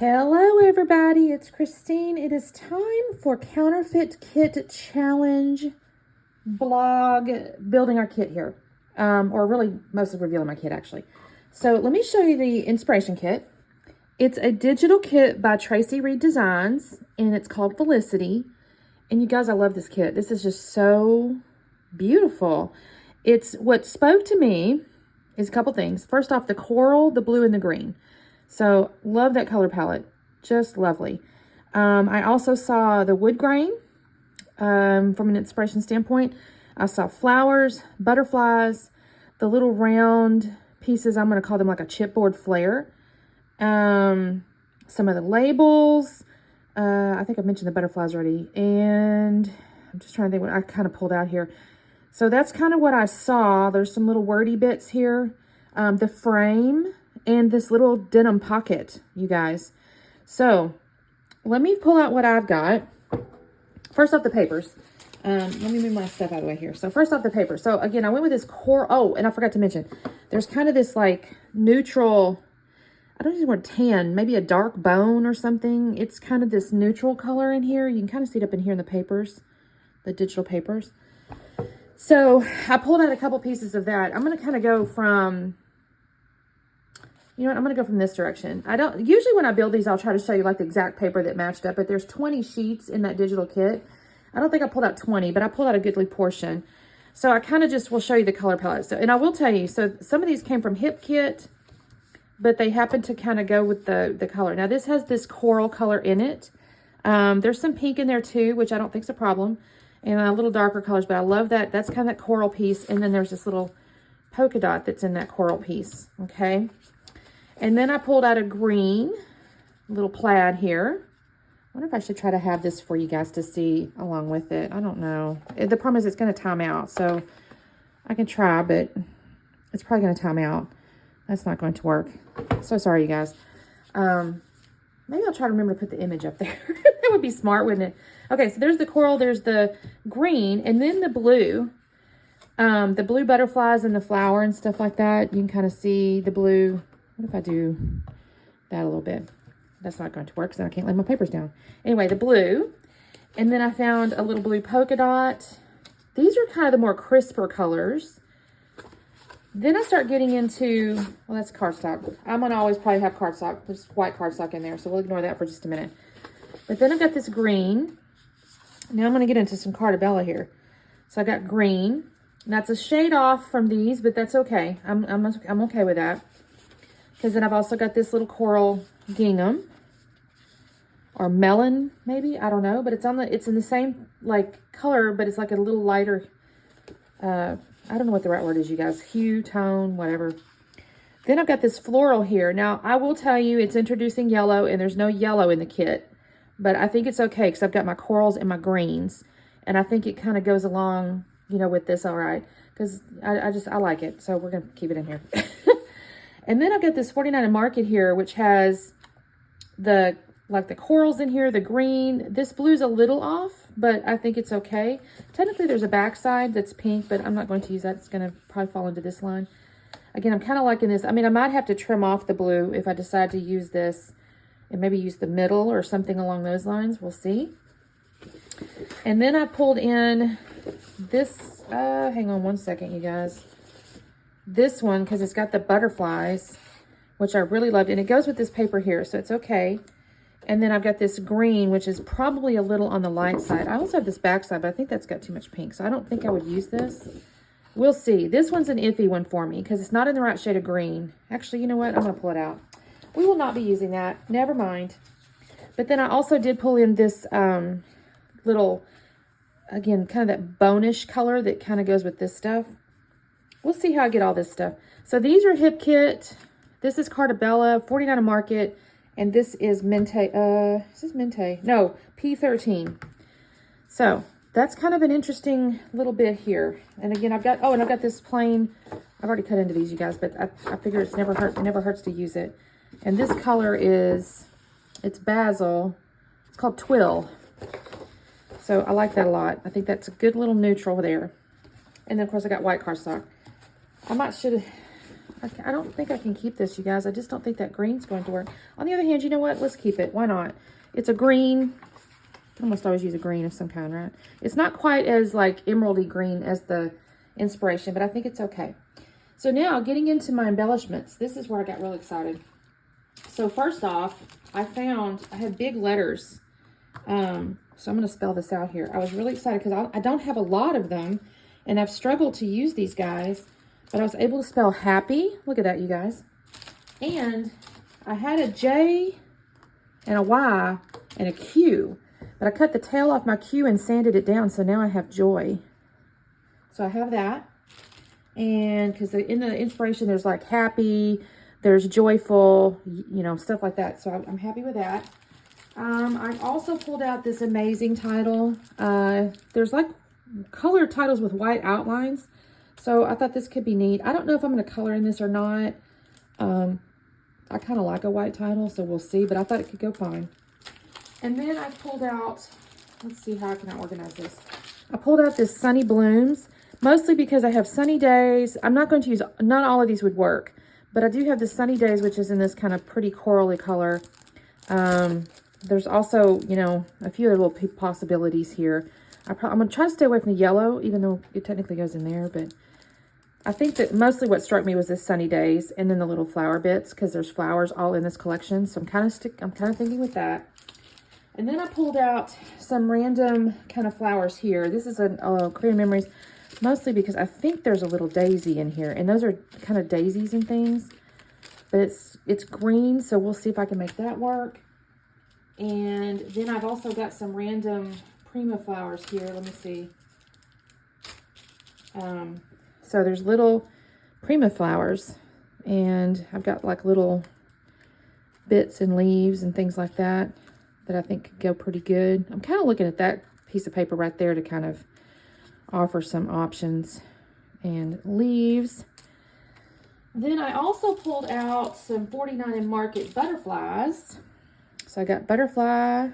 Hello everybody, it's Christine. It is time for Counterfeit Kit Challenge blog, building our kit here. Or really mostly revealing my kit actually. So let me show you the inspiration kit. It's a digital kit by Tracy Reed Designs and it's called Felicity. And you guys, I love this kit. This is just so beautiful. It's what spoke to me is a couple things. First off, the coral, the blue, and the green. So love that color palette, just lovely. I also saw the wood grain from an inspiration standpoint. I saw flowers, butterflies, the little round pieces, I'm gonna call them like a chipboard flare. Some of the labels, I think I mentioned the butterflies already. And I'm just trying to think what I kind of pulled out here. So that's kind of what I saw. There's some little wordy bits here. The frame, and this little denim pocket, you guys. So let me pull out what I've got. First off, the papers. Let me move my stuff out of the way here. So first off, the paper. So again, I went with this core. Oh, and I forgot to mention, there's kind of this like neutral, I don't use the word tan, maybe a dark bone or something. It's kind of this neutral color in here. You can kind of see it up in here in the papers, the digital papers. So I pulled out a couple pieces of that. I'm going to kind of go from, you know what, I'm going to go from this direction. Usually when I build these, I'll try to show you like the exact paper that matched up, but there's 20 sheets in that digital kit. I don't think I pulled out 20, but I pulled out a goodly portion. So I kind of just will show you the color palette. So, and I will tell you, so some of these came from Hip Kit, but they happen to kind of go with the color. Now this has this coral color in it. There's some pink in there too, which I don't think is a problem, and a little darker colors, but I love that. That's kind of that coral piece. And then there's this little polka dot that's in that coral piece, okay? And then I pulled out a green little plaid here. I wonder if I should try to have this for you guys to see along with it. I don't know. The problem is it's going to time out. So I can try, but it's probably going to time out. That's not going to work. So sorry, you guys. Maybe I'll try to remember to put the image up there. That would be smart, wouldn't it? Okay, so there's the coral, there's the green, and then the blue. The blue butterflies and the flower and stuff like that. You can kind of see the blue. What if I do that a little bit? That's not going to work because then I can't lay my papers down. Anyway, the blue. And then I found a little blue polka dot. These are kind of the more crisper colors. Then I start getting into, well, that's cardstock. I'm going to always probably have cardstock. There's white cardstock in there, so we'll ignore that for just a minute. But then I've got this green. Now I'm going to get into some Cartabella here. So I got green. That's a shade off from these, but that's okay. I'm okay with that. Because then I've also got this little coral gingham or melon, maybe, I don't know, but it's in the same like color, but it's like a little lighter. I don't know what the right word is, you guys. Hue, tone, whatever. Then I've got this floral here. Now I will tell you, it's introducing yellow, and there's no yellow in the kit, but I think it's okay because I've got my corals and my greens, and I think it kind of goes along, you know, with this all right, because I like it, so we're gonna keep it in here. And then I've got this 49 and Market here, which has the corals in here, the green. This blue's a little off, but I think it's okay. Technically, there's a backside that's pink, but I'm not going to use that. It's going to probably fall into this line. Again, I'm kind of liking this. I mean, I might have to trim off the blue if I decide to use this and maybe use the middle or something along those lines. We'll see. And then I pulled in this, hang on one second, you guys. This one, because it's got the butterflies, which I really loved, and it goes with this paper here, so it's okay. And then I've got this green, which is probably a little on the light side. I also have this back side, but I think that's got too much pink, so I don't think I would use this. We'll see. This one's an iffy one for me because it's not in the right shade of green. Actually, you know what? I'm going to pull it out. We will not be using that. Never mind. But then I also did pull in this little, again, kind of that bonish color that kind of goes with this stuff. We'll see how I get all this stuff. So these are Hip Kit. This is Cartabella, 49 a Market, and this is Mente. Is this Mente? No, P13. So that's kind of an interesting little bit here. And again, I've got, oh, and I've got this plain. I've already cut into these, you guys, but I figure it never hurts to use it. And this color is, it's basil. It's called Twill. So I like that a lot. I think that's a good little neutral there. And then of course I got white cardstock. I I don't think I can keep this, you guys. I just don't think that green's going to work. On the other hand, you know what? Let's keep it. Why not? It's a green. I almost always use a green of some kind, right? It's not quite as like emeraldy green as the inspiration, but I think it's okay. So now getting into my embellishments, this is where I got really excited. So first off, I had big letters. So I'm going to spell this out here. I was really excited because I don't have a lot of them, and I've struggled to use these guys, but I was able to spell happy. Look at that, you guys. And I had a J and a Y and a Q, but I cut the tail off my Q and sanded it down, so now I have joy. So I have that. And because in the inspiration, there's like happy, there's joyful, you know, stuff like that. So I'm happy with that. I also pulled out this amazing title. There's like colored titles with white outlines. So I thought this could be neat. I don't know if I'm going to color in this or not. I kind of like a white title, so we'll see. But I thought it could go fine. And then I pulled out, let's see how I can organize this. I pulled out this Sunny Blooms, mostly because I have sunny days. I'm not going to use, not all of these would work, but I do have the Sunny Days, which is in this kind of pretty corally color. There's also, you know, a few other little possibilities here. I'm going to try to stay away from the yellow, even though it technically goes in there, but I think that mostly what struck me was this Sunny Days and then the little flower bits, because there's flowers all in this collection. So I'm kind of thinking with that. And then I pulled out some random kind of flowers here. This is a Korean Memories, mostly because I think there's a little daisy in here, and those are kind of daisies and things, but it's green, so we'll see if I can make that work. And then I've also got some random Prima flowers here. Let me see. So there's little Prima flowers, and I've got like little bits and leaves and things like that I think could go pretty good. I'm kind of looking at that piece of paper right there to kind of offer some options and leaves. Then I also pulled out some 49 and Market butterflies. So I got butterfly.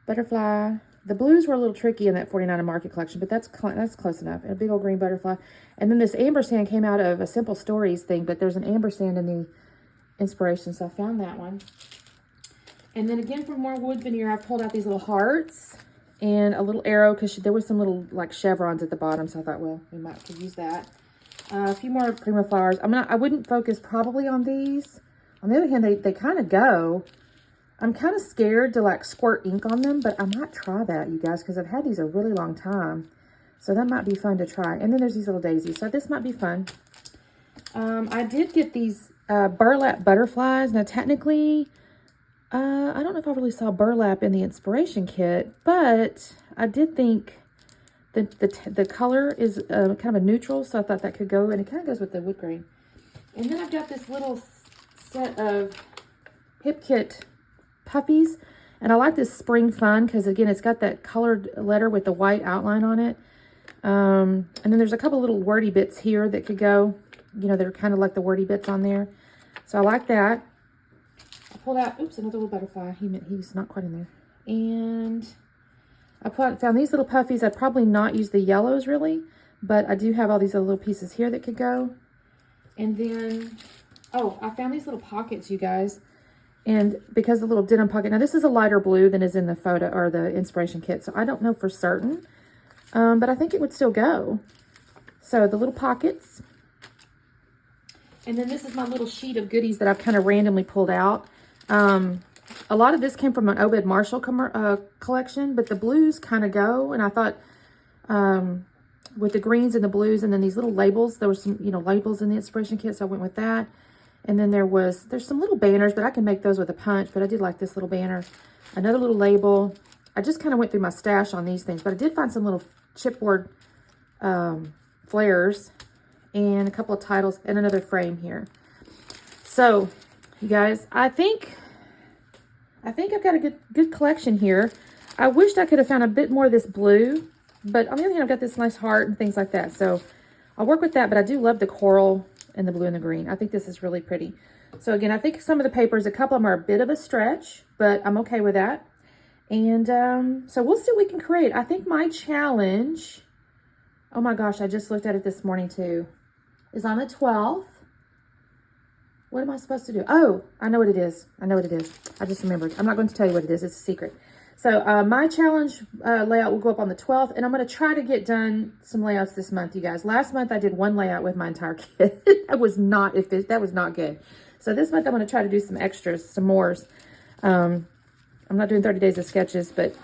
The blues were a little tricky in that 49 and Market collection, but that's close enough. And a big old green butterfly. And then this ampersand came out of a Simple Stories thing, but there's an ampersand in the inspiration, so I found that one. And then again, from more wood veneer, I pulled out these little hearts and a little arrow, because there was some little like chevrons at the bottom, so I thought, well, we might could use that. A few more Prima flowers. I wouldn't focus probably on these. On the other hand, they kind of go. I'm kind of scared to like squirt ink on them, but I might try that, you guys, because I've had these a really long time. So that might be fun to try. And then there's these little daisies, so this might be fun. I did get these burlap butterflies. Now, technically, I don't know if I really saw burlap in the inspiration kit, but I did think the color is kind of a neutral, so I thought that could go, and it kind of goes with the wood grain. And then I've got this little set of Hip Kit puppies, and I like this Spring Fun because, again, it's got that colored letter with the white outline on it. And then there's a couple little wordy bits here that could go, you know, they're kind of like the wordy bits on there. So I like that. I pulled out, oops, another little butterfly. He's not quite in there. And I found these little puffies. I'd probably not use the yellows really, but I do have all these other little pieces here that could go. And then, oh, I found these little pockets, you guys. And because the little denim pocket, now this is a lighter blue than is in the photo or the inspiration kit, so I don't know for certain, but I think it would still go. So the little pockets. And then this is my little sheet of goodies that I've kind of randomly pulled out. A lot of this came from an Obed Marshall collection, but the blues kind of go. And I thought with the greens and the blues and then these little labels, there were some, you know, labels in the inspiration kit, so I went with that. And then there's some little banners, but I can make those with a punch, but I did like this little banner. Another little label. I just kind of went through my stash on these things, but I did find some little chipboard flares and a couple of titles and another frame here. So, you guys, I think I've got a good collection here. I wished I could have found a bit more of this blue, but on the other hand, I've got this nice heart and things like that. So I'll work with that, but I do love the coral and the blue and the green. I think this is really pretty. So again, I think some of the papers, a couple of them are a bit of a stretch, but I'm okay with that. And so we'll see what we can create. I think my challenge, oh my gosh, I just looked at it this morning too, is on the 12th. What am I supposed to do? Oh, I know what it is. I know what it is. I just remembered. I'm not going to tell you what it is. It's a secret. So my challenge layout will go up on the 12th, and I'm going to try to get done some layouts this month, you guys. Last month I did one layout with my entire kit. That was not good. So this month I'm going to try to do some extras, some mores. I'm not doing 30 days of sketches, but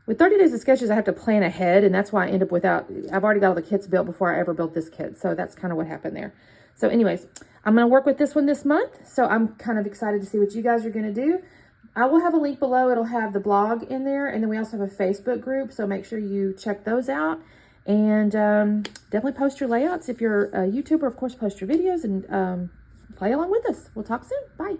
with 30 days of sketches, I have to plan ahead, and that's why I end up I've already got all the kits built before I ever built this kit. So that's kind of what happened there. So anyways, I'm going to work with this one this month. So I'm kind of excited to see what you guys are going to do. I will have a link below. It'll have the blog in there. And then we also have a Facebook group. So make sure you check those out. And definitely post your layouts. If you're a YouTuber, of course, post your videos and play along with us. We'll talk soon. Bye.